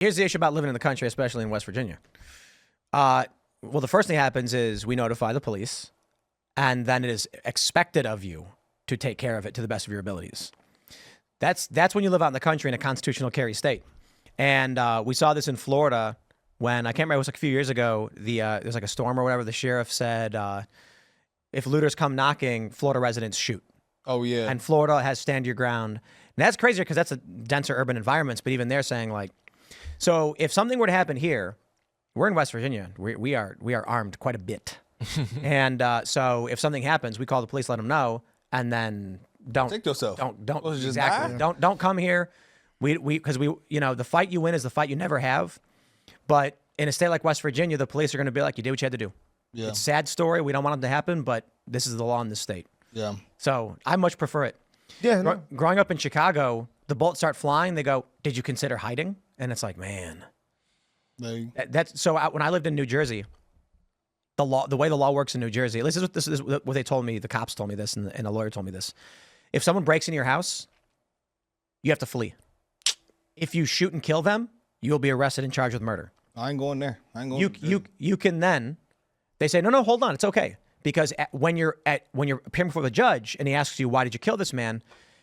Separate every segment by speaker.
Speaker 1: Here's the issue about living in the country, especially in West Virginia. Well, the first thing that happens is we notify the police, and then it is expected of you to take care of it to the best of your abilities. That's when you live out in the country in a constitutional carry state. And we saw this in Florida when, I can't remember, it was like a few years ago, there was like a storm or whatever. The sheriff said, if looters come knocking, Florida residents shoot.
Speaker 2: Oh, yeah.
Speaker 1: And Florida has stand your ground. And that's crazier because that's a denser urban environments, but even they're saying like, so if something were to happen here, we're in West Virginia. We are armed quite a bit. And so if something happens, we call the police, let them know, and then don't
Speaker 2: protect yourself.
Speaker 1: Don't
Speaker 2: Well, just
Speaker 1: exactly.
Speaker 2: die?
Speaker 1: Don't come here. Because we the fight you win is the fight you never have. But in a state like West Virginia, the police are going to be like, you did what you had to do.
Speaker 2: Yeah.
Speaker 1: It's a sad story. We don't want it to happen, but this is the law in this state.
Speaker 2: Yeah.
Speaker 1: So I much prefer it.
Speaker 3: Yeah. No.
Speaker 1: Growing up in Chicago, the bullets start flying. They go, did you consider hiding? And it's like, man. That's so. When I lived in New Jersey, the way the law works in New Jersey, at least this is what they told me. The cops told me this, and a lawyer told me this. If someone breaks into your house, you have to flee. If you shoot and kill them, you'll be arrested and charged with murder.
Speaker 2: I ain't going there. I ain't going.
Speaker 1: You can then. They say no, hold on, it's okay, because when you're appearing before the judge and he asks you why did you kill this man,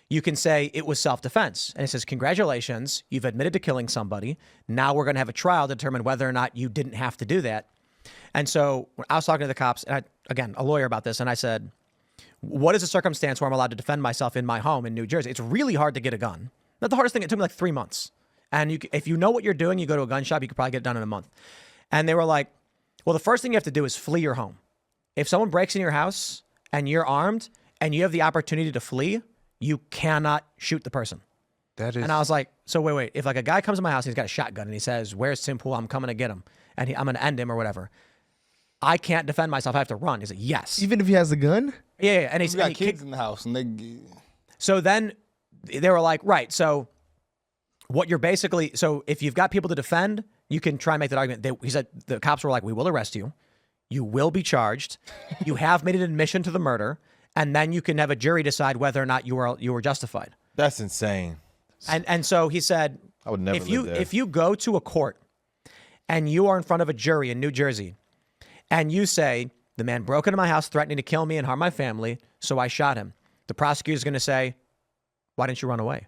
Speaker 1: you can say it was self-defense. And it says, congratulations, you've admitted to killing somebody. Now we're going to have a trial to determine whether or not you didn't have to do that. And so when I was talking to the cops, and again, a lawyer about this, and I said, what is a circumstance where I'm allowed to defend myself in my home in New Jersey? It's really hard to get a gun. Not the hardest thing. It took me like 3 months. And if you know what you're doing, you go to a gun shop, you could probably get it done in a month. And they were like, well, the first thing you have to do is flee your home. If someone breaks in your house and you're armed and you have the opportunity to flee, you cannot shoot the person. And I was like, so wait. If like a guy comes to my house, and he's got a shotgun and he says, where's Tim Pool? I'm coming to get him. And I'm going to end him or whatever. I can't defend myself. I have to run. He's like, yes.
Speaker 3: Even if he has a gun?
Speaker 1: Yeah. And he's
Speaker 2: got kids in the house. And
Speaker 1: So then they were like, right. So what you're basically, so if you've got people to defend, you can try and make that argument. He said, the cops were like, we will arrest you. You will be charged. You have made an admission to the murder. And then you can have a jury decide whether or not you were justified.
Speaker 4: That's insane.
Speaker 1: And so he said,
Speaker 4: I would never live there.
Speaker 1: If you go to a court and you are in front of a jury in New Jersey and you say, the man broke into my house threatening to kill me and harm my family, so I shot him. The prosecutor's going to say, why didn't you run away?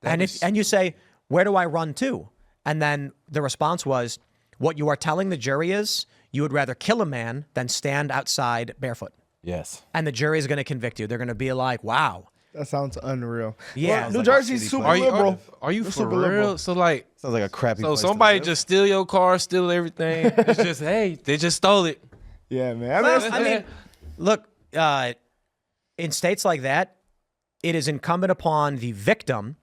Speaker 1: And you say, where do I run to? And then the response was, what you are telling the jury is you would rather kill a man than stand outside barefoot.
Speaker 4: Yes.
Speaker 1: And the jury is going to convict you. They're going to be like, wow.
Speaker 3: That sounds unreal.
Speaker 1: Yeah.
Speaker 3: Well, New Jersey's super liberal.
Speaker 5: Are you for
Speaker 3: super
Speaker 5: real?
Speaker 3: liberal.
Speaker 5: So like,
Speaker 4: sounds like a crappy
Speaker 5: so
Speaker 4: place to
Speaker 5: somebody
Speaker 4: live.
Speaker 5: just steal your car, steal everything. It's just, hey, they just stole it.
Speaker 3: Yeah, man.
Speaker 1: I mean, look, in states like that, it is incumbent upon the victim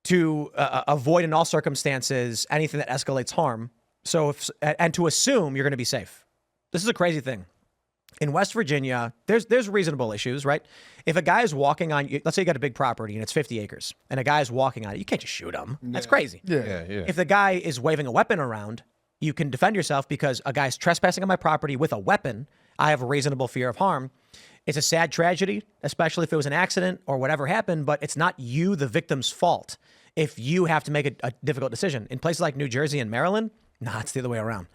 Speaker 1: to avoid in all circumstances anything that escalates harm. So and to assume you're going to be safe. This is a crazy thing. In West Virginia, there's reasonable issues, right? If a guy is walking on, let's say you got a big property and it's 50 acres, and a guy is walking on it, you can't just shoot him. That's crazy.
Speaker 3: Yeah.
Speaker 1: If the guy is waving a weapon around, you can defend yourself because a guy's trespassing on my property with a weapon. I have a reasonable fear of harm. It's a sad tragedy, especially if it was an accident or whatever happened, but it's not you, the victim's fault, if you have to make a difficult decision. In places like New Jersey and Maryland, it's the other way around.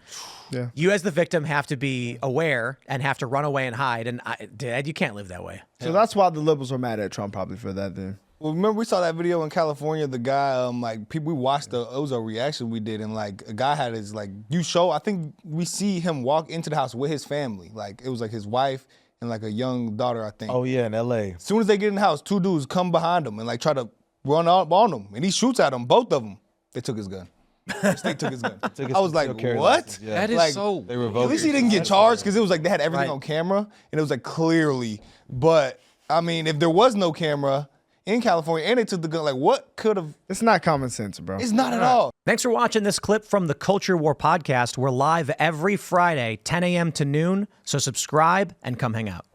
Speaker 3: Yeah.
Speaker 1: You as the victim have to be aware and have to run away and hide. And Dad, you can't live that way.
Speaker 3: So that's why the liberals are mad at Trump probably for that then.
Speaker 2: Well, remember we saw that video in California, the guy, like, people, we watched it was a reaction we did, and, like, a guy had his, like, I think we see him walk into the house with his family. Like, it was, like, his wife and, like, a young daughter, I think.
Speaker 4: Oh, yeah, in L.A.
Speaker 2: As soon as they get in the house, two dudes come behind him and, like, try to run up on him, and he shoots at them, both of them. They took his gun. The state took his gun. I was like, what?
Speaker 4: License, yeah.
Speaker 5: That is
Speaker 2: Like,
Speaker 5: so.
Speaker 4: They revoked
Speaker 2: At least he
Speaker 4: it.
Speaker 2: didn't get charged because it was like they had everything
Speaker 1: Right.
Speaker 2: on camera, and it was like clearly. But, I mean, if there was no camera in California and they took the gun, like, what could have?
Speaker 3: It's not common sense, bro.
Speaker 2: It's not at all.
Speaker 1: Thanks for watching this clip from the Culture War podcast. We're live every Friday, 10 a.m. to noon. So subscribe and come hang out.